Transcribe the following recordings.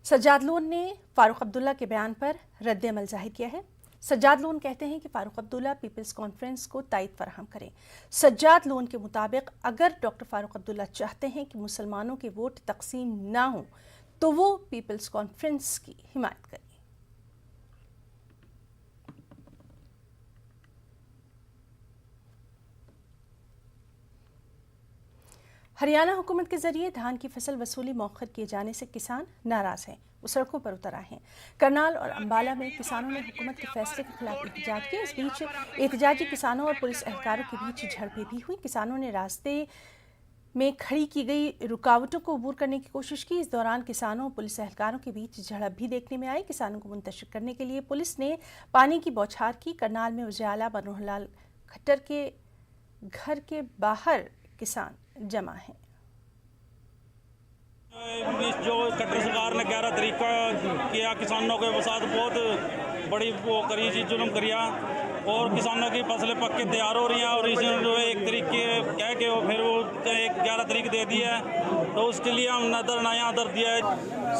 Sajjad loan ने फारूक अब्दुल्ला के बयान पर रद्द-ए-अमल जाहिर किया है। सज्जाद लोन कहते हैं कि फारूक अब्दुल्ला पीपल्स कॉन्फ्रेंस को ताईद फराहम करें। सज्जाद लोन के मुताबिक अगर डॉक्टर फारूक अब्दुल्ला चाहते हैं कि मुसलमानों के वोट तकसीम ना हो तो वो पीपल्स कॉन्फ्रेंस की हिमायत करें। हरियाणा हुकूमत के जरिए धान की फसल वसूली मौखर किए जाने से किसान नाराज हैं। वो सड़कों पर उतर आए हैं। करनाल और अंबाला में किसानों ने हुकूमत के फैसले के खिलाफ एहतजाज किया। इस बीच एहतजाजी किसानों और पुलिस एहलकारों के बीच झड़पें भी हुई। किसानों ने रास्ते में खड़ी की गई रुकावटों को अबूर करने की कोशिश की। इस दौरान किसानों और पुलिस एहलकारों के बीच झड़प भी देखने में आई। किसानों को मुंतशिर करने के लिए पुलिस ने पानी की बौछार की। करनाल में उजाला मनोहरलाल खट्टर के घर के बाहर किसान जमा हैं। जो खट्टर सरकार ने 11 तरीका किया, किसानों के साथ बहुत बड़ी वो करी चीज जुल्म करिया और किसानों की फसलें पक के तैयार हो रही हैं और इसने जो एक तरीके कह के वो फिर वो 11 तरीक दे दिया है, तो उसके लिए हमने धरना यहाँ धर दिया है।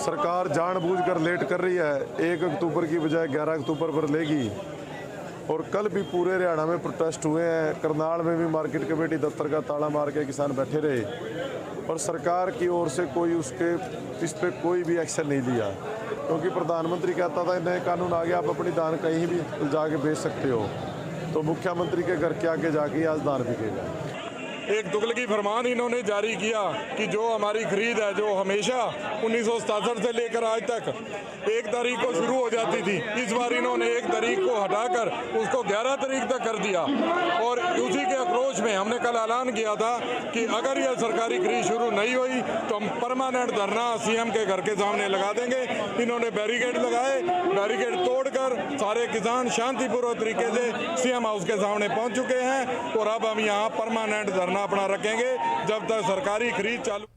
सरकार जानबूझकर लेट कर रही है। 1 अक्टूबर की बजाय 11 अक्टूबर पर लेगी और कल भी पूरे हरियाणा में प्रोटेस्ट हुए हैं। करनाल में भी मार्केट कमेटी दफ्तर का ताला मार के किसान बैठे रहे और सरकार की ओर से कोई इस पे कोई भी एक्शन नहीं लिया, क्योंकि प्रधानमंत्री कहता था नए कानून आ गया, आप अपनी धान कहीं भी जाके बेच सकते हो, तो मुख्यमंत्री के घर के आगे जाके आज धान बिकेगा। एक दुगलगी फरमान इन्होंने जारी किया कि जो हमारी खरीद है, जो हमेशा 1967 से लेकर आज तक 1 तारीख को शुरू हो जाती थी, इस बार इन्होंने 1 तारीख को हटाकर उसको 11 तारीख तक कर दिया। और उसी के आक्रोश में हमने कल ऐलान किया था कि अगर यह सरकारी खरीद शुरू नहीं हुई तो हम परमानेंट धरना सीएम के घर के सामने लगा देंगे। इन्होंने बैरिकेड लगाए, बैरिकेड तोड़कर सारे किसान शांतिपूर्वक तरीके से सीएम हाउस के सामने पहुंच चुके हैं और अब हम यहाँ परमानेंट धरना अपना रखेंगे जब तक सरकारी खरीद चालू